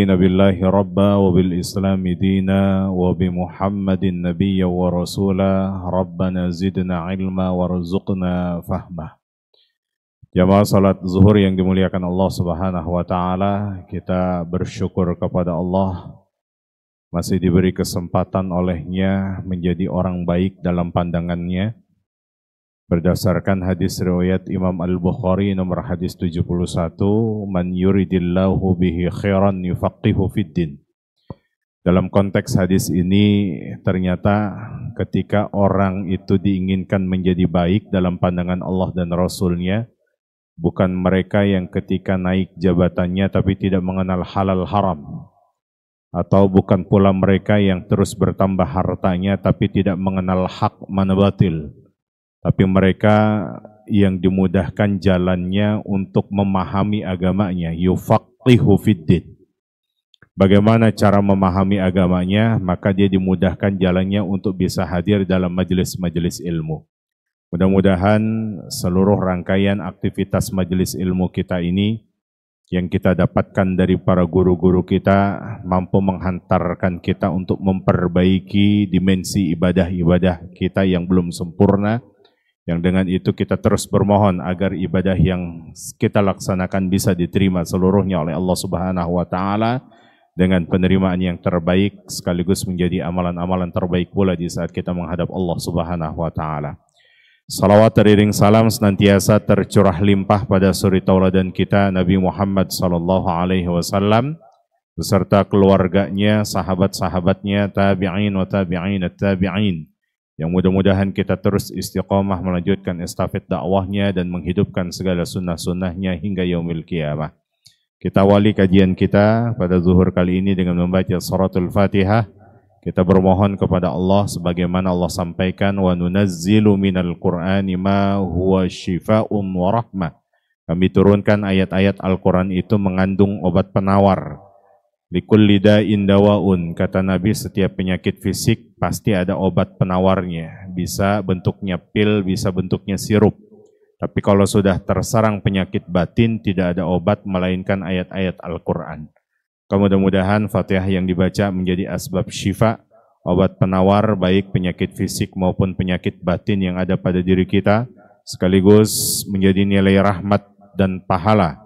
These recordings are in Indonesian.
رضينا بالله ربا وبالإسلام دينا وبمحمد نبيا ورسولا ربنا زدنا علما وارزقنا فهما. Jamaah salat zuhur yang dimuliakan Allah Subhanahu wa taala, kita bersyukur kepada Allah masih diberi kesempatan olehnya menjadi orang baik dalam pandangannya. Berdasarkan hadis riwayat Imam Al-Bukhari nomor hadis 71, man yuridillahu bihi khairan yufaqihu fiddin. Dalam konteks hadis ini ternyata ketika orang itu diinginkan menjadi baik dalam pandangan Allah dan Rasulnya, bukan mereka yang ketika naik jabatannya tapi tidak mengenal halal haram, atau bukan pula mereka yang terus bertambah hartanya tapi tidak mengenal hak mana batil, tapi mereka yang dimudahkan jalannya untuk memahami agamanya, yufaqihu fiddin. Bagaimana cara memahami agamanya? Maka dia dimudahkan jalannya untuk bisa hadir dalam majelis-majelis ilmu. Mudah-mudahan seluruh rangkaian aktivitas majelis ilmu kita ini yang kita dapatkan dari para guru-guru kita mampu menghantarkan kita untuk memperbaiki dimensi ibadah-ibadah kita yang belum sempurna. Yang dengan itu kita terus bermohon agar ibadah yang kita laksanakan bisa diterima seluruhnya oleh Allah Subhanahu wa taala dengan penerimaan yang terbaik, sekaligus menjadi amalan-amalan terbaik pula di saat kita menghadap Allah Subhanahu wa taala. Salawat teriring salam senantiasa tercurah limpah pada suri tauladan kita Nabi Muhammad sallallahu alaihi wasallam beserta keluarganya, sahabat-sahabatnya, tabi'in wa tabi'in at-tabi'in. Yang mudah-mudahan kita terus istiqamah melanjutkan estafet dakwahnya dan menghidupkan segala sunnah-sunnahnya hingga yaumil qiyamah. Kita awali kajian kita pada zuhur kali ini dengan membaca suratul Fatihah. Kita bermohon kepada Allah sebagaimana Allah sampaikan, wa nunazzilu minal Qur'ani ma huwa syifaa'un wa rahmah. Kami turunkan ayat-ayat Al-Quran itu mengandung obat penawar. Likulli da'in dawa'un, kata Nabi, setiap penyakit fisik pasti ada obat penawarnya. Bisa bentuknya pil, bisa bentuknya sirup. Tapi kalau sudah terserang penyakit batin, tidak ada obat melainkan ayat-ayat Al-Quran. Mudah-mudahan Fatihah yang dibaca menjadi asbab syifa, obat penawar baik penyakit fisik maupun penyakit batin yang ada pada diri kita, sekaligus menjadi nilai rahmat dan pahala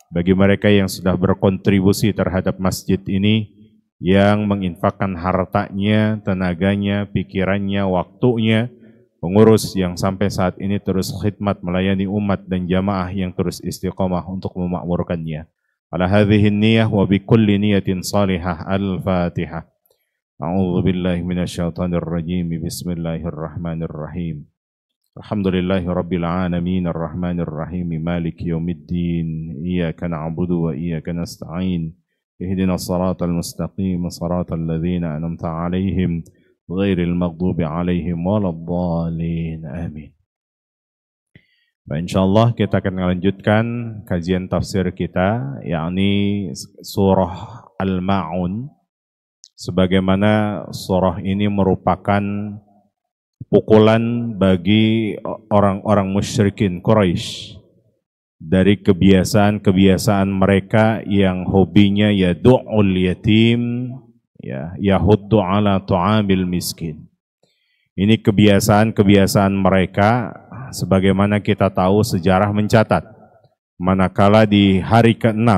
bagi mereka yang sudah berkontribusi terhadap masjid ini, yang menginfakkan hartanya, tenaganya, pikirannya, waktunya, pengurus yang sampai saat ini terus khidmat melayani umat dan jamaah yang terus istiqamah untuk memakmurkannya. Ala hadhihi niyyah wa bi kulli niyatin salihah. Al-Fatihah. A'udzu billahi minasyaitonir rajim. Bismillahirrahmanirrahim. Alhamdulillahi rabbil alamin arrahmanir rahim maliki yaumiddin iyyaka na'budu wa iyyaka nasta'in ihdinas siratal mustaqim siratal ladzina an'amta 'alaihim ghairil maghdubi 'alaihim waladdallin amin. Baik, insyaallah kita akan melanjutkan kajian tafsir kita, yakni surah Al-Ma'un, sebagaimana surah ini merupakan pukulan bagi orang-orang musyrikin Quraisy dari kebiasaan-kebiasaan mereka yang hobinya yadu'ul yatim, yahuddu ala tu'amil miskin. Ini kebiasaan-kebiasaan mereka, sebagaimana kita tahu sejarah mencatat, manakala di hari ke-6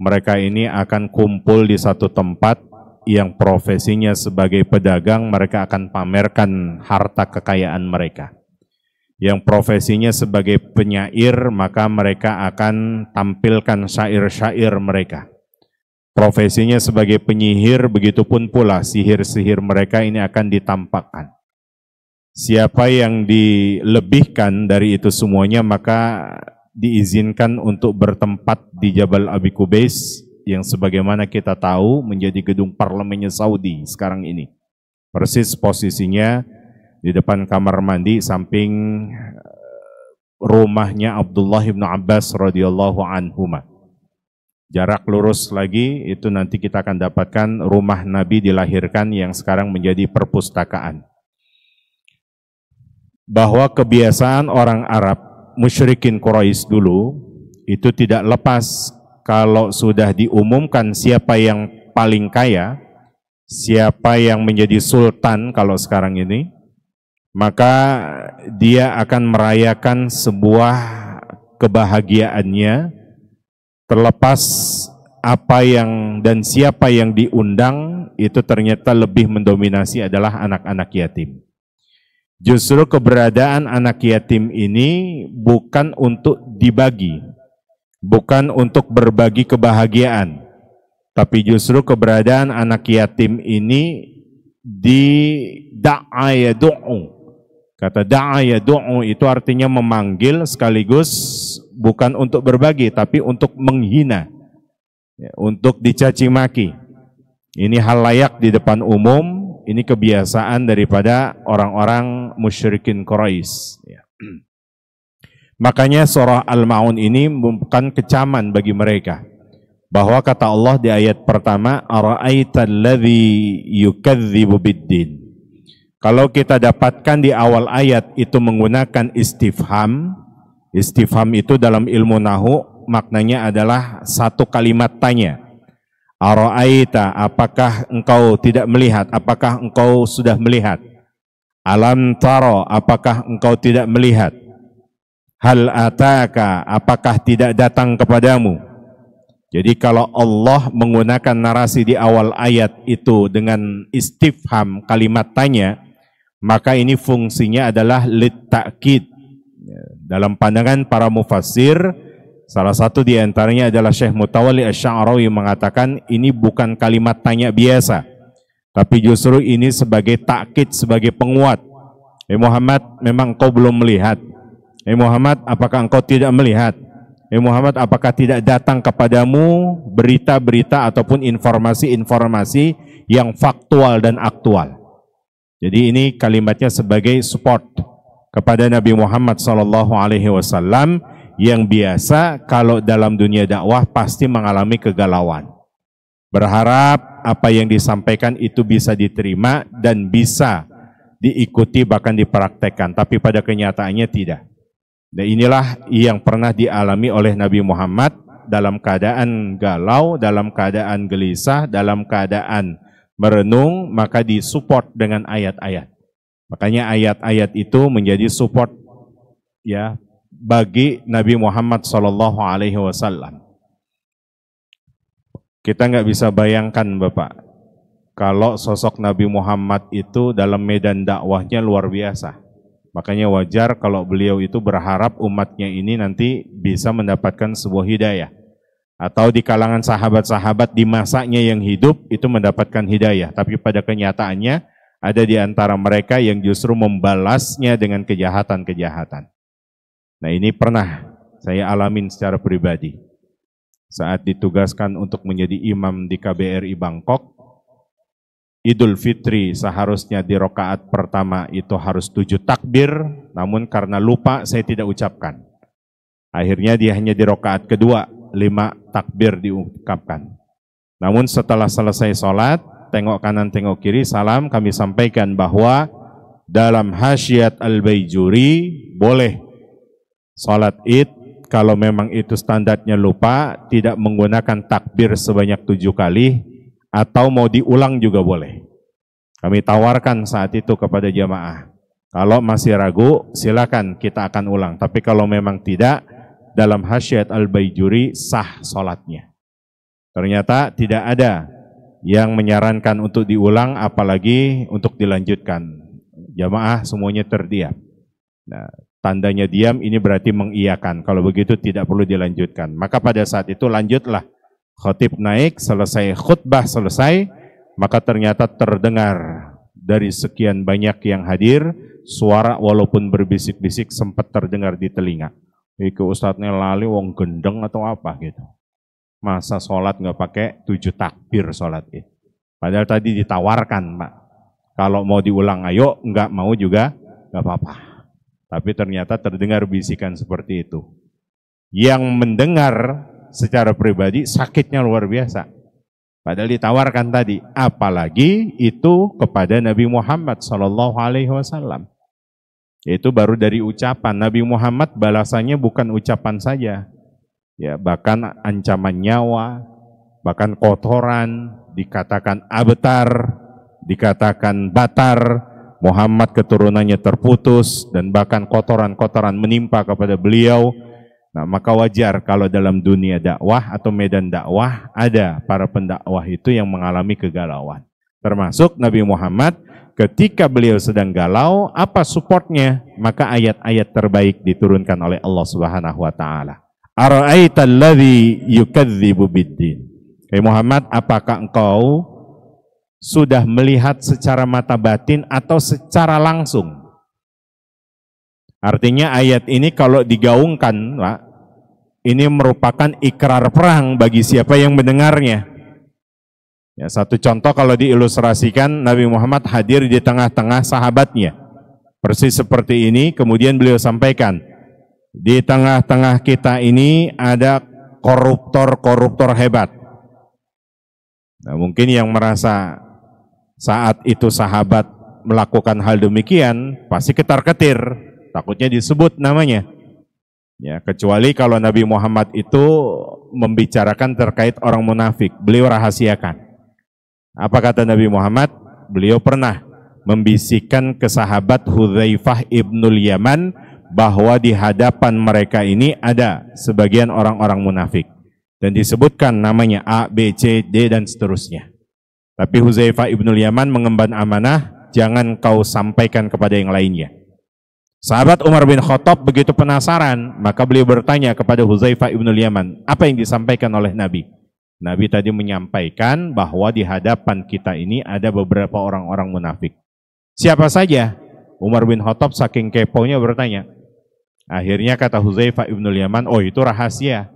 mereka ini akan kumpul di satu tempat yang profesinya sebagai pedagang, mereka akan pamerkan harta kekayaan mereka. Yang profesinya sebagai penyair, maka mereka akan tampilkan syair-syair mereka. Profesinya sebagai penyihir, begitupun pula sihir-sihir mereka ini akan ditampakkan. Siapa yang dilebihkan dari itu semuanya, maka diizinkan untuk bertempat di Jabal Abi Qubais, yang sebagaimana kita tahu menjadi gedung parlemennya Saudi sekarang ini. Persis posisinya di depan kamar mandi samping rumahnya Abdullah bin Abbas radhiyallahu anhuma. Jarak lurus lagi itu nanti kita akan dapatkan rumah Nabi dilahirkan yang sekarang menjadi perpustakaan. Bahwa kebiasaan orang Arab musyrikin Quraisy dulu itu tidak lepas kalau sudah diumumkan siapa yang paling kaya, siapa yang menjadi sultan kalau sekarang ini, maka dia akan merayakan sebuah kebahagiaannya terlepas apa yang dan siapa yang diundang itu ternyata lebih mendominasi adalah anak-anak yatim. Justru keberadaan anak yatim ini bukan untuk dibagi, bukan untuk berbagi kebahagiaan, tapi justru keberadaan anak yatim ini di da'a yadu'u. Kata da'a yadu'u itu artinya memanggil sekaligus bukan untuk berbagi, tapi untuk menghina, ya, untuk dicaci maki. Ini hal layak di depan umum. Ini kebiasaan daripada orang-orang musyrikin Quraisy. Ya. Makanya surah Al-Ma'un ini bukan kecaman bagi mereka. Bahwa kata Allah di ayat pertama, ara'aital ladzi yukadzibu biddin. Kalau kita dapatkan di awal ayat itu menggunakan istifham. Istifham itu dalam ilmu nahu maknanya adalah satu kalimat tanya. Ara'aita, apakah engkau tidak melihat? Apakah engkau sudah melihat? Alam taro, apakah engkau tidak melihat? Hal ataka, apakah tidak datang kepadamu? Jadi kalau Allah menggunakan narasi di awal ayat itu dengan istifham kalimat tanya, maka ini fungsinya adalah litta'kid. Dalam pandangan para mufassir, salah satu di antaranya adalah Syekh Mutawalli Asy-Sya'rawi mengatakan ini bukan kalimat tanya biasa, tapi justru ini sebagai takkid, sebagai penguat. Muhammad, memang engkau belum melihat? Muhammad, apakah engkau tidak melihat? Muhammad, apakah tidak datang kepadamu berita-berita ataupun informasi-informasi yang faktual dan aktual? Jadi ini kalimatnya sebagai support kepada Nabi Muhammad SAW yang biasa kalau dalam dunia dakwah pasti mengalami kegalauan. Berharap apa yang disampaikan itu bisa diterima dan bisa diikuti bahkan dipraktekkan, tapi pada kenyataannya tidak. Dan inilah yang pernah dialami oleh Nabi Muhammad dalam keadaan galau, dalam keadaan gelisah, dalam keadaan merenung, maka disupport dengan ayat-ayat. Makanya ayat-ayat itu menjadi support ya bagi Nabi Muhammad SAW. Kita nggak bisa bayangkan Bapak, kalau sosok Nabi Muhammad itu dalam medan dakwahnya luar biasa. Makanya wajar kalau beliau itu berharap umatnya ini nanti bisa mendapatkan sebuah hidayah. Atau di kalangan sahabat-sahabat di masanya yang hidup itu mendapatkan hidayah. Tapi pada kenyataannya ada di antara mereka yang justru membalasnya dengan kejahatan-kejahatan. Nah ini pernah saya alamin secara pribadi. Saat ditugaskan untuk menjadi imam di KBRI Bangkok, Idul Fitri seharusnya di rakaat pertama itu harus 7 takbir, namun karena lupa saya tidak ucapkan. Akhirnya dia hanya di rakaat kedua 5 takbir diucapkan. Namun setelah selesai sholat, tengok kanan tengok kiri, salam, kami sampaikan bahwa dalam Hasyiat Al-Baijuri boleh sholat id, kalau memang itu standarnya lupa, tidak menggunakan takbir sebanyak 7 kali, atau mau diulang juga boleh. Kami tawarkan saat itu kepada jamaah, kalau masih ragu, silakan kita akan ulang. Tapi kalau memang tidak, dalam Hasyiat Al-Baijuri sah sholatnya. Ternyata tidak ada yang menyarankan untuk diulang, apalagi untuk dilanjutkan. Jamaah semuanya terdiam. Nah, tandanya diam ini berarti mengiyakan. Kalau begitu tidak perlu dilanjutkan. Maka pada saat itu lanjutlah. Khatib naik, selesai khutbah selesai, maka ternyata terdengar dari sekian banyak yang hadir, suara walaupun berbisik-bisik sempat terdengar di telinga. Iku ustadznya lali wong gendeng atau apa gitu. Masa sholat nggak pakai 7 takbir sholat itu. Padahal tadi ditawarkan Pak. Kalau mau diulang ayo, nggak mau juga nggak apa-apa. Tapi ternyata terdengar bisikan seperti itu. Yang mendengar secara pribadi sakitnya luar biasa. Padahal ditawarkan tadi, apalagi itu kepada Nabi Muhammad SAW. Itu baru dari ucapan. Nabi Muhammad balasannya bukan ucapan saja. Ya, bahkan ancaman nyawa, bahkan kotoran, dikatakan abetar, dikatakan batar, Muhammad keturunannya terputus, dan bahkan kotoran-kotoran menimpa kepada beliau. Nah, maka wajar kalau dalam dunia dakwah atau medan dakwah ada para pendakwah itu yang mengalami kegalauan. Termasuk Nabi Muhammad ketika beliau sedang galau, apa supportnya? Maka ayat-ayat terbaik diturunkan oleh Allah Subhanahu wa taala. Ara'aital ladzi yukadzibu biddin. Hai Muhammad, apakah engkau sudah melihat secara mata batin atau secara langsung? Artinya ayat ini kalau digaungkan, Pak, ini merupakan ikrar perang bagi siapa yang mendengarnya. Ya, satu contoh kalau diilustrasikan, Nabi Muhammad hadir di tengah-tengah sahabatnya. Persis seperti ini, kemudian beliau sampaikan, di tengah-tengah kita ini ada koruptor-koruptor hebat. Nah, mungkin yang merasa saat itu sahabat melakukan hal demikian, pasti ketar-ketir. Takutnya disebut namanya. Ya, kecuali kalau Nabi Muhammad itu membicarakan terkait orang munafik, beliau rahasiakan. Apa kata Nabi Muhammad? Beliau pernah membisikkan ke sahabat Hudzaifah ibnul Yaman bahwa di hadapan mereka ini ada sebagian orang-orang munafik. Dan disebutkan namanya A, B, C, D, dan seterusnya. Tapi Hudzaifah ibnul Yaman mengemban amanah, jangan kau sampaikan kepada yang lainnya. Sahabat Umar bin Khattab begitu penasaran, maka beliau bertanya kepada Hudzaifah ibnul Yaman, apa yang disampaikan oleh Nabi? Nabi tadi menyampaikan bahwa di hadapan kita ini ada beberapa orang-orang munafik. Siapa saja? Umar bin Khattab saking keponya bertanya. Akhirnya kata Hudzaifah ibnul Yaman, oh itu rahasia.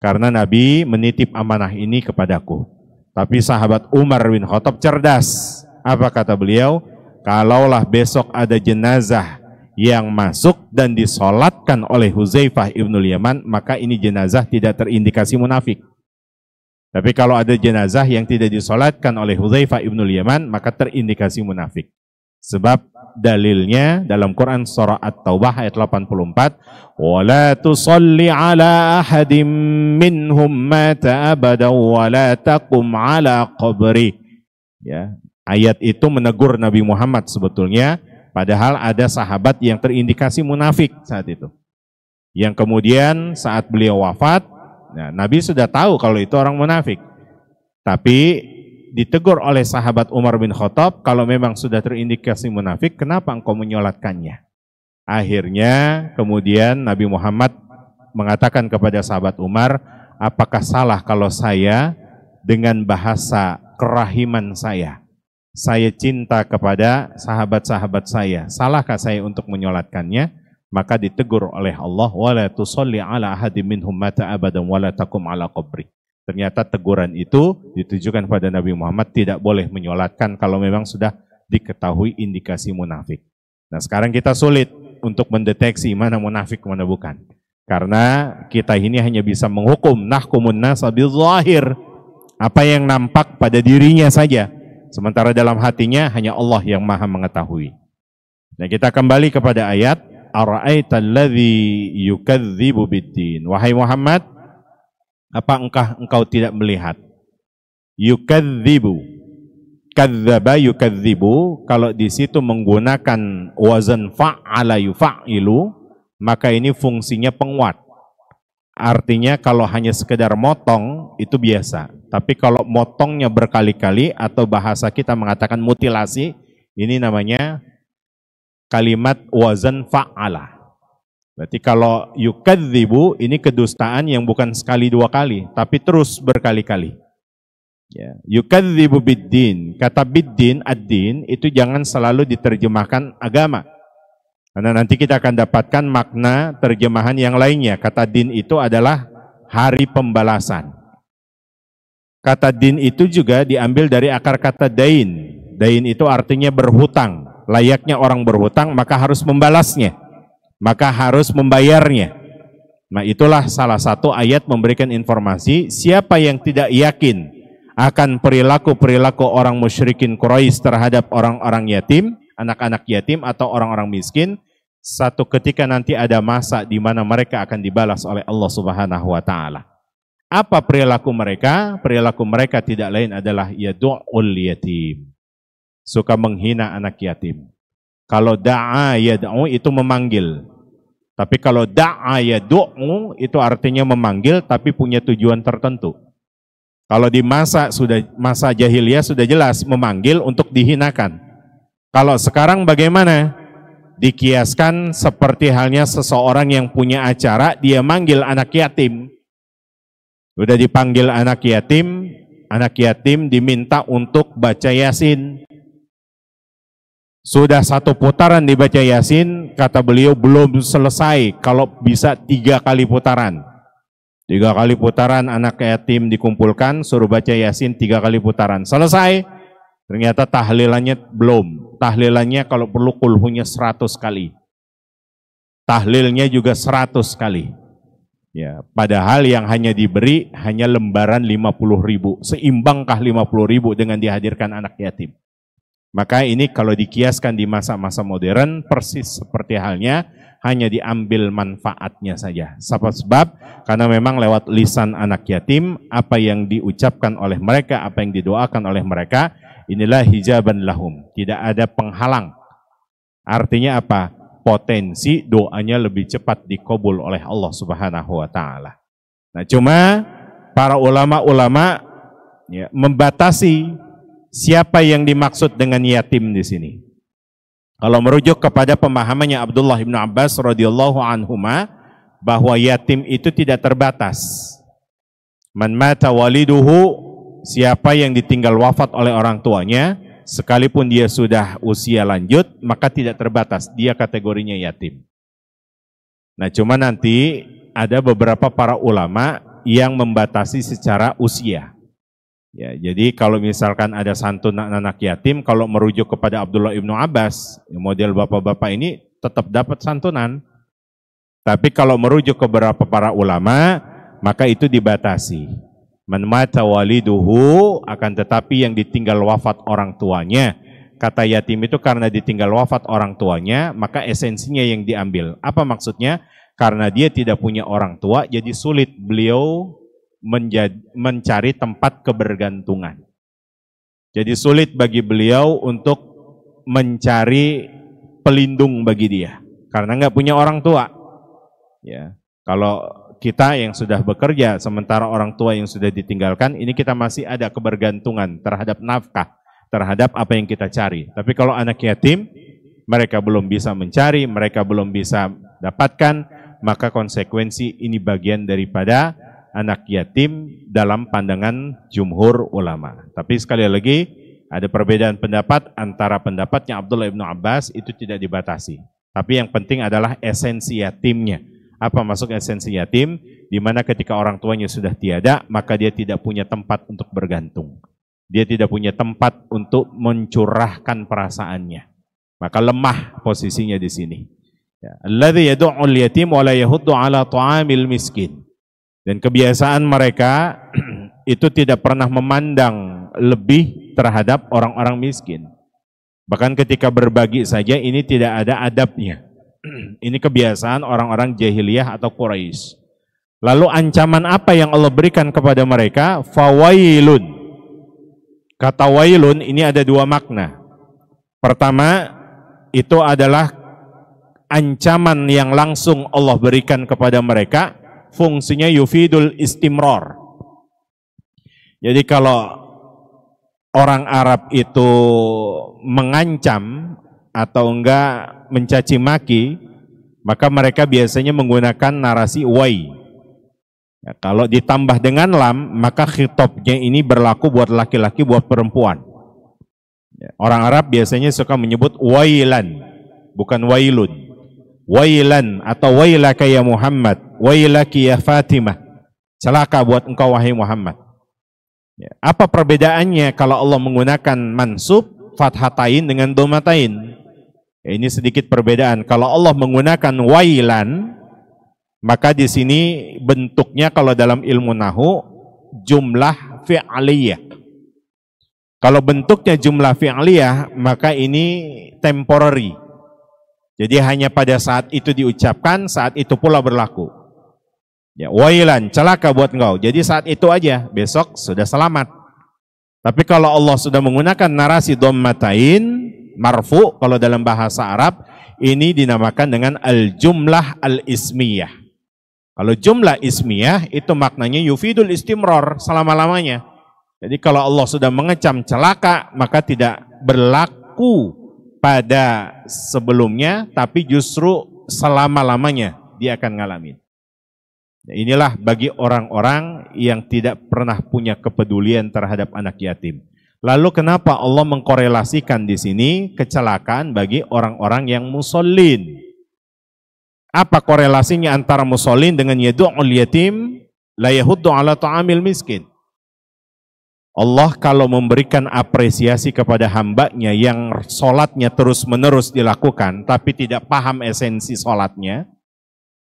Karena Nabi menitip amanah ini kepadaku. Tapi sahabat Umar bin Khattab cerdas. Apa kata beliau? Kalaulah besok ada jenazah yang masuk dan disolatkan oleh Hudzaifah ibnul Yaman, maka ini jenazah tidak terindikasi munafik. Tapi kalau ada jenazah yang tidak disolatkan oleh Hudzaifah ibnul Yaman, maka terindikasi munafik. Sebab dalilnya dalam Quran surah At-Taubah ayat 84, "Wala tusalli ala ahadin minhum mata abadan wa la taqum ala qabri." Ya, ayat itu menegur Nabi Muhammad sebetulnya. Padahal ada sahabat yang terindikasi munafik saat itu. Yang kemudian saat beliau wafat, nah, Nabi sudah tahu kalau itu orang munafik. Tapi ditegur oleh sahabat Umar bin Khattab, kalau memang sudah terindikasi munafik, kenapa engkau menyolatkannya? Akhirnya kemudian Nabi Muhammad mengatakan kepada sahabat Umar, apakah salah kalau saya dengan bahasa kerahiman saya cinta kepada sahabat-sahabat saya, salahkah saya untuk menyolatkannya? Maka ditegur oleh Allah, wala tusalli ala ahadin minhum mata abadan wala taqum ala qabri. Ternyata teguran itu ditujukan pada Nabi Muhammad, tidak boleh menyolatkan kalau memang sudah diketahui indikasi munafik. Nah, sekarang kita sulit untuk mendeteksi mana munafik mana bukan. Karena kita ini hanya bisa menghukum, nahkumun nasa bizahir, apa yang nampak pada dirinya saja. Sementara dalam hatinya hanya Allah yang maha mengetahui. Nah, kita kembali kepada ayat, Ara'aital ladzi yukadzibu biddin. Wahai Muhammad, apa engkau tidak melihat? Yukadzibu. Kadzaba yukadzibu, kalau di situ menggunakan wazan fa'ala yufa'ilu, maka ini fungsinya penguat. Artinya kalau hanya sekedar motong itu biasa. Tapi kalau motongnya berkali-kali atau bahasa kita mengatakan mutilasi, ini namanya kalimat wazan fa'ala. Berarti kalau yukadzibu ini kedustaan yang bukan sekali dua kali, tapi terus berkali-kali. Ya, yukadzibu biddin. Kata biddin, ad-din itu jangan selalu diterjemahkan agama. Karena nanti kita akan dapatkan makna terjemahan yang lainnya. Kata din itu adalah hari pembalasan. Kata din itu juga diambil dari akar kata dain. Dain itu artinya berhutang. Layaknya orang berhutang, maka harus membalasnya. Maka harus membayarnya. Nah, itulah salah satu ayat memberikan informasi siapa yang tidak yakin akan perilaku-perilaku orang musyrikin Quraisy terhadap orang-orang yatim, anak-anak yatim atau orang-orang miskin, Satu ketika nanti ada masa di mana mereka akan dibalas oleh Allah Subhanahu wa taala. Apa perilaku mereka? Perilaku mereka tidak lain adalah yadu'ul yatim. Suka menghina anak yatim. Kalau da'a yad'u itu memanggil. Tapi kalau da'a yad'u itu artinya memanggil tapi punya tujuan tertentu. Kalau di masa jahiliyah sudah jelas memanggil untuk dihinakan. Kalau sekarang bagaimana? Dikiaskan seperti halnya seseorang yang punya acara, dia manggil anak yatim. Sudah dipanggil anak yatim diminta untuk baca Yasin. Sudah 1 putaran dibaca Yasin, kata beliau belum selesai, kalau bisa 3 kali putaran. 3 kali putaran anak yatim dikumpulkan, suruh baca Yasin 3 kali putaran. Selesai, ternyata tahlilannya belum. Tahlilannya kalau perlu kulhunya 100 kali. Tahlilnya juga 100 kali. Ya, padahal yang hanya diberi hanya lembaran 50.000. Seimbangkah 50.000 dengan dihadirkan anak yatim? Maka ini kalau dikiaskan di masa-masa modern persis seperti halnya hanya diambil manfaatnya saja. Sebab karena memang lewat lisan anak yatim apa yang diucapkan oleh mereka, apa yang didoakan oleh mereka, inilah hijaban lahum. Tidak ada penghalang. Artinya apa? Potensi doanya lebih cepat dikabul oleh Allah Subhanahu wa taala. Nah, cuma para ulama-ulama ya, membatasi siapa yang dimaksud dengan yatim di sini. Kalau merujuk kepada pemahamannya Abdullah bin Abbas radhiyallahu anhuma bahwa yatim itu tidak terbatas. Man mata waliduhu, siapa yang ditinggal wafat oleh orang tuanya, sekalipun dia sudah usia lanjut, maka tidak terbatas, dia kategorinya yatim. Nah, cuma nanti ada beberapa para ulama yang membatasi secara usia. Ya, jadi kalau misalkan ada santunan anak yatim, kalau merujuk kepada Abdullah ibnu Abbas, model bapak-bapak ini tetap dapat santunan. Tapi kalau merujuk ke beberapa para ulama, maka itu dibatasi. Man mata waliduhu, akan tetapi yang ditinggal wafat orang tuanya. Kata yatim itu karena ditinggal wafat orang tuanya, maka esensinya yang diambil. Apa maksudnya? Karena dia tidak punya orang tua, jadi sulit beliau mencari tempat kebergantungan. Jadi sulit bagi beliau untuk mencari pelindung bagi dia karena nggak punya orang tua. Ya, kalau kita yang sudah bekerja sementara orang tua yang sudah ditinggalkan, ini kita masih ada kebergantungan terhadap nafkah, terhadap apa yang kita cari. Tapi kalau anak yatim, mereka belum bisa mencari, mereka belum bisa dapatkan, maka konsekuensi ini bagian daripada anak yatim dalam pandangan jumhur ulama. Tapi sekali lagi ada perbedaan pendapat antara pendapatnya Abdullah ibnu Abbas itu tidak dibatasi. Tapi yang penting adalah esensi yatimnya. Apa maksud esensi yatim? Di mana ketika orang tuanya sudah tiada, maka dia tidak punya tempat untuk bergantung. Dia tidak punya tempat untuk mencurahkan perasaannya. Maka lemah posisinya di sini. Alladzi yad'ul yatim wa la yahuddu ala ta'amil miskin. Dan kebiasaan mereka itu tidak pernah memandang lebih terhadap orang-orang miskin. Bahkan ketika berbagi saja ini tidak ada adabnya. Ini kebiasaan orang-orang jahiliyah atau Quraisy. Lalu ancaman apa yang Allah berikan kepada mereka? Fawailun. Kata wailun ini ada 2 makna. Pertama, itu adalah ancaman yang langsung Allah berikan kepada mereka. Fungsinya yufidul istimrar. Jadi kalau orang Arab itu mengancam atau enggak mencaci maki, maka mereka biasanya menggunakan narasi wai. Ya, kalau ditambah dengan lam, maka khitabnya ini berlaku buat laki-laki, buat perempuan. Ya, orang Arab biasanya suka menyebut wailan, bukan wailun. Wailan atau wailaka ya Muhammad, wailaki ya Fatimah. Celaka buat engkau wahai Muhammad. Ya, apa perbedaannya kalau Allah menggunakan mansub fathatain dengan domatain? Ya, ini sedikit perbedaan. Kalau Allah menggunakan wailan, maka di sini bentuknya kalau dalam ilmu nahu jumlah fi'liyah. Kalau bentuknya jumlah fi'liyah, maka ini temporary. Jadi hanya pada saat itu diucapkan, saat itu pula berlaku. Ya, wailan, celaka buat engkau. Jadi saat itu aja, besok sudah selamat. Tapi kalau Allah sudah menggunakan narasi dhammatain, marfu, kalau dalam bahasa Arab, ini dinamakan dengan al-jumlah al-ismiyah. Kalau jumlah ismiyah, itu maknanya yufidul istimror, selama-lamanya. Jadi kalau Allah sudah mengecam celaka, maka tidak berlaku pada sebelumnya, tapi justru selama-lamanya dia akan ngalamin. Inilah bagi orang-orang yang tidak pernah punya kepedulian terhadap anak yatim. Lalu kenapa Allah mengkorelasikan di sini kecelakaan bagi orang-orang yang musallin? Apa korelasinya antara musallin dengan yadu'ul yatim la yahuddu ala ta'amil miskin? Allah kalau memberikan apresiasi kepada hambanya yang sholatnya terus-menerus dilakukan tapi tidak paham esensi sholatnya,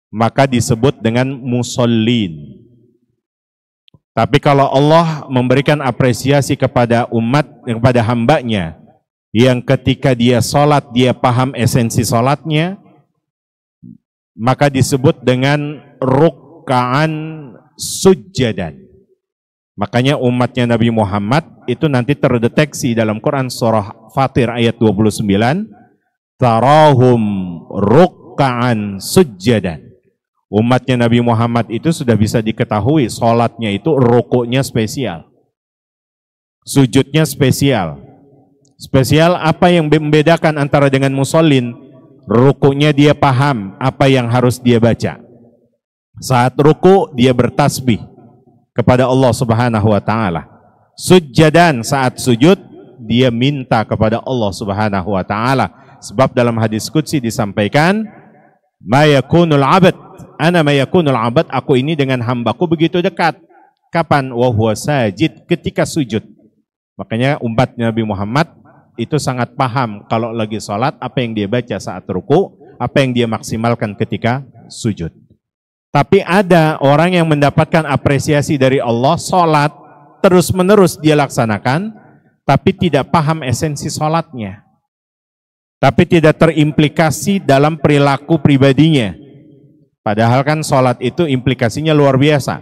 maka disebut dengan musallin. Tapi kalau Allah memberikan apresiasi kepada umat, kepada hambanya yang ketika dia sholat dia paham esensi sholatnya, maka disebut dengan ruk'an sujjadan. Makanya umatnya Nabi Muhammad itu nanti terdeteksi dalam Quran surah Fatir ayat 29, tarahum ruk'an sujjadan. Umatnya Nabi Muhammad itu sudah bisa diketahui sholatnya itu rukuknya spesial, sujudnya spesial. Spesial apa yang membedakan antara dengan musallin? Rukuknya dia paham apa yang harus dia baca. Saat ruku dia bertasbih kepada Allah Subhanahu wa taala. Sujjadan, saat sujud dia minta kepada Allah Subhanahu wa taala. Sebab dalam hadis qudsi disampaikan, ma yakunul 'abd, ana ma yakunul 'abd, aku ini dengan hambaku begitu dekat. Kapan? Wa huwa sajid, ketika sujud. Makanya umat Nabi Muhammad itu sangat paham kalau lagi sholat apa yang dia baca saat ruku, apa yang dia maksimalkan ketika sujud. Tapi ada orang yang mendapatkan apresiasi dari Allah, sholat terus-menerus dia laksanakan, tapi tidak paham esensi sholatnya. Tapi tidak terimplikasi dalam perilaku pribadinya. Padahal kan sholat itu implikasinya luar biasa.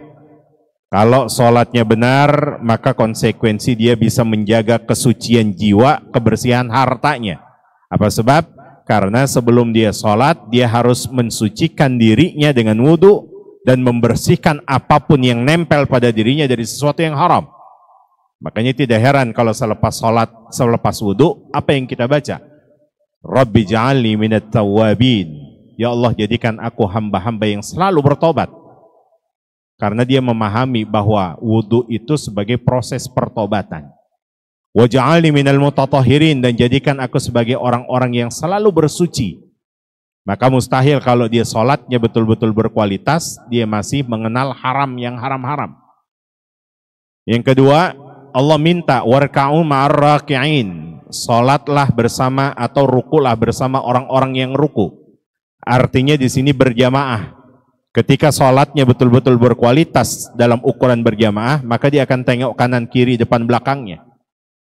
Kalau sholatnya benar, maka konsekuensi dia bisa menjaga kesucian jiwa, kebersihan hartanya. Apa sebab? Karena sebelum dia sholat, dia harus mensucikan dirinya dengan wudhu dan membersihkan apapun yang nempel pada dirinya dari sesuatu yang haram. Makanya tidak heran kalau selepas sholat, selepas wudhu, apa yang kita baca? Rabbi ja'alni minat tawwabin. Ya Allah, jadikan aku hamba-hamba yang selalu bertobat. Karena dia memahami bahwa wudhu itu sebagai proses pertobatan. Wa ja'alni minal mutatahhirin, dan jadikan aku sebagai orang-orang yang selalu bersuci. Maka mustahil kalau dia sholatnya betul-betul berkualitas, dia masih mengenal haram yang haram-haram. Yang kedua, Allah minta warka'u ma'ar raki'in, sholatlah bersama atau rukulah bersama orang-orang yang ruku. Artinya di sini berjamaah. Ketika sholatnya betul-betul berkualitas dalam ukuran berjamaah, maka dia akan tengok kanan kiri depan belakangnya.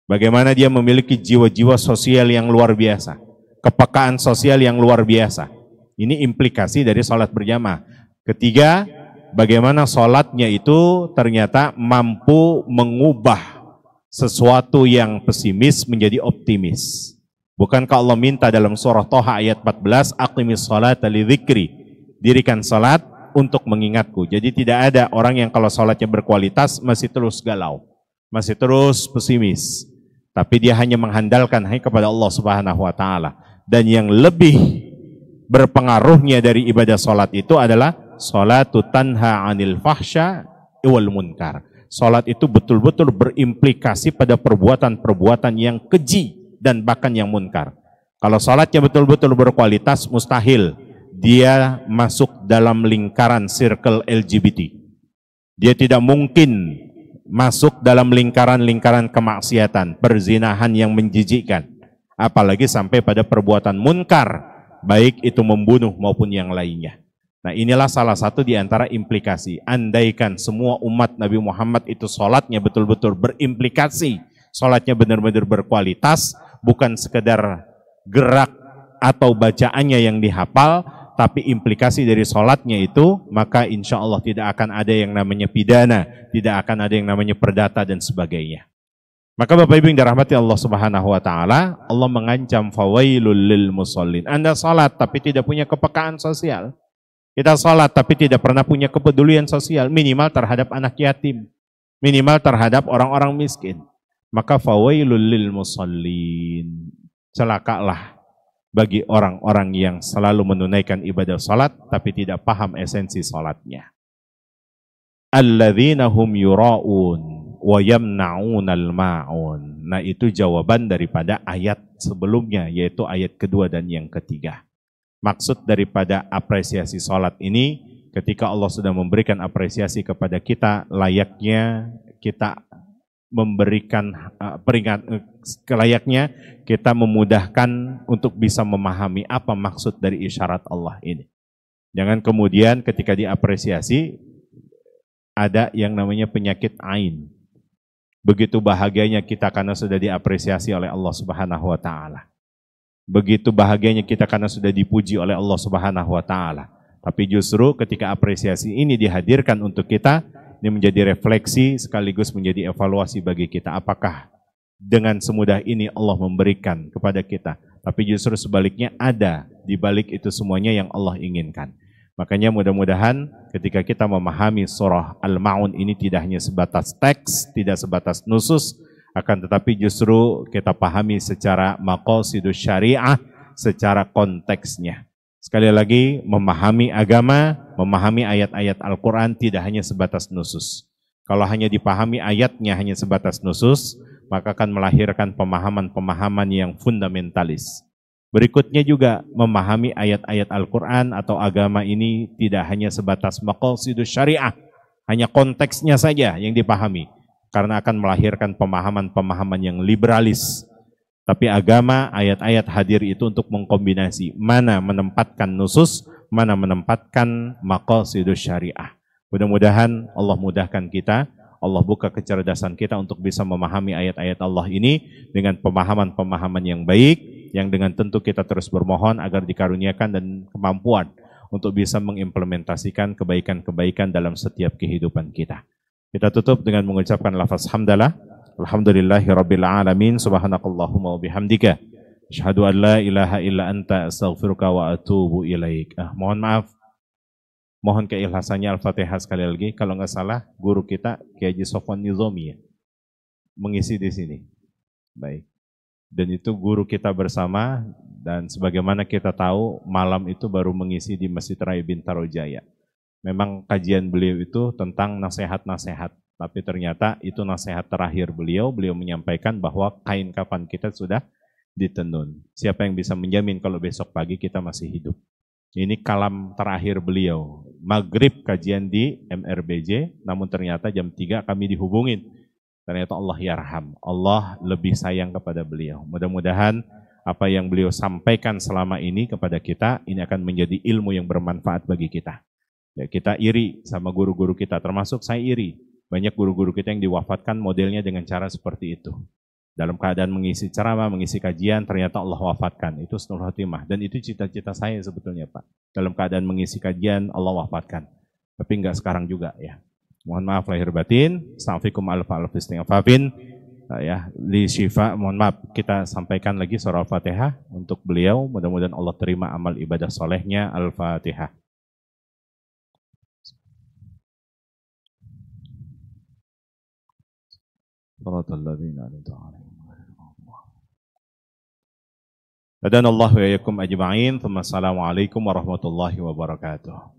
Bagaimana dia memiliki jiwa-jiwa sosial yang luar biasa, kepekaan sosial yang luar biasa. Ini implikasi dari sholat berjamaah. Ketiga, bagaimana sholatnya itu ternyata mampu mengubah sesuatu yang pesimis menjadi optimis. Bukankah Allah minta dalam surah Toha ayat 14, aqimis sholata li dzikri, dirikan sholat untuk mengingatku. Jadi tidak ada orang yang kalau sholatnya berkualitas masih terus galau, masih terus pesimis. Tapi dia hanya mengandalkan hanya kepada Allah Subhanahu wa taala. Dan yang lebih berpengaruhnya dari ibadah sholat itu adalah sholatu tanha anil fahsya wal munkar. Sholat itu betul-betul berimplikasi pada perbuatan-perbuatan yang keji dan bahkan yang munkar. Kalau sholatnya betul-betul berkualitas, mustahil dia masuk dalam lingkaran circle LGBT. Dia tidak mungkin masuk dalam lingkaran-lingkaran kemaksiatan, perzinahan yang menjijikkan. Apalagi sampai pada perbuatan munkar, baik itu membunuh maupun yang lainnya. Nah, inilah salah satu di antara implikasi. Andaikan semua umat Nabi Muhammad itu sholatnya betul-betul berimplikasi, sholatnya benar-benar berkualitas, bukan sekedar gerak atau bacaannya yang dihafal, tapi implikasi dari sholatnya itu, maka insya Allah tidak akan ada yang namanya pidana, tidak akan ada yang namanya perdata dan sebagainya. Maka Bapak Ibu yang dirahmati Allah Subhanahu wa taala, Allah mengancam fawailul lil musallin. Anda salat tapi tidak punya kepekaan sosial. Kita salat tapi tidak pernah punya kepedulian sosial, minimal terhadap anak yatim, minimal terhadap orang-orang miskin. Maka fawailul lil musallin. Celakalah bagi orang-orang yang selalu menunaikan ibadah salat tapi tidak paham esensi salatnya. Alladzina hum yura'un wa yamna'unal ma'un. Nah, itu jawaban daripada ayat sebelumnya, yaitu ayat kedua dan yang ketiga. Maksud daripada apresiasi salat ini, ketika Allah sudah memberikan apresiasi kepada kita, layaknya kita memberikan layaknya kita memudahkan untuk bisa memahami apa maksud dari isyarat Allah ini. Jangan kemudian ketika diapresiasi ada yang namanya penyakit ain. Begitu bahagianya kita karena sudah diapresiasi oleh Allah Subhanahu wa taala. Begitu bahagianya kita karena sudah dipuji oleh Allah Subhanahu wa taala. Tapi justru ketika apresiasi ini dihadirkan untuk kita, ini menjadi refleksi sekaligus menjadi evaluasi bagi kita. Apakah dengan semudah ini Allah memberikan kepada kita? Tapi justru sebaliknya ada di balik itu semuanya yang Allah inginkan. Makanya mudah-mudahan ketika kita memahami surah Al-Ma'un ini tidak hanya sebatas teks, tidak sebatas nusus, akan tetapi justru kita pahami secara maqasidus syariah, secara konteksnya. Sekali lagi, memahami agama, memahami ayat-ayat Al-Quran tidak hanya sebatas nusus. Kalau hanya dipahami ayatnya hanya sebatas nusus, maka akan melahirkan pemahaman-pemahaman yang fundamentalis. Berikutnya juga memahami ayat-ayat Al-Quran atau agama ini tidak hanya sebatas maqasidus syariah, hanya konteksnya saja yang dipahami, karena akan melahirkan pemahaman-pemahaman yang liberalis. Tapi agama, ayat-ayat hadir itu untuk mengkombinasi mana menempatkan nusus, mana menempatkan maqasidus syariah. Mudah-mudahan Allah mudahkan kita, Allah buka kecerdasan kita untuk bisa memahami ayat-ayat Allah ini dengan pemahaman-pemahaman yang baik, yang dengan tentu kita terus bermohon agar dikaruniakan dan kemampuan untuk bisa mengimplementasikan kebaikan-kebaikan dalam setiap kehidupan kita. Kita tutup dengan mengucapkan lafaz hamdalah. Alhamdulillahirabbil alamin. Subhanakallahumma wa bihamdika asyhadu an la ilaha illa anta astaghfiruka wa atubu ilaik. Mohon maaf. Mohon keikhlasannya Al-Fatihah sekali lagi. Kalau nggak salah guru kita Kiai Haji Sofwan Nizomi ya, mengisi di sini. Baik. Dan itu guru kita bersama, dan sebagaimana kita tahu malam itu baru mengisi di Masjid Raya Bintaro Jaya. Memang kajian beliau itu tentang nasihat-nasihat, tapi ternyata itu nasihat terakhir beliau. Beliau menyampaikan bahwa kain kafan kita sudah ditenun. Siapa yang bisa menjamin kalau besok pagi kita masih hidup? Ini kalam terakhir beliau. Maghrib kajian di MRBJ, namun ternyata jam 3 kami dihubungin. Ternyata Allah yarham, Allah lebih sayang kepada beliau. Mudah-mudahan apa yang beliau sampaikan selama ini kepada kita, ini akan menjadi ilmu yang bermanfaat bagi kita. Ya, kita iri sama guru-guru kita, termasuk saya iri. Banyak guru-guru kita yang diwafatkan modelnya dengan cara seperti itu. Dalam keadaan mengisi ceramah, mengisi kajian, ternyata Allah wafatkan. Itu husnul khotimah. Dan itu cita-cita saya sebetulnya Pak. Dalam keadaan mengisi kajian, Allah wafatkan. Tapi enggak sekarang juga ya. Mohon maaf lahir batin. Assalamualaikum warahmatullahi wabarakatuh. Ya, di Syifa, mohon maaf kita sampaikan lagi surah Al-Fatihah untuk beliau. Mudah-mudahan Allah terima amal ibadah solehnya. Al-Fatihah. Hadanallahu wa iyyakum ajma'in. Assalamualaikum warahmatullahi wabarakatuh.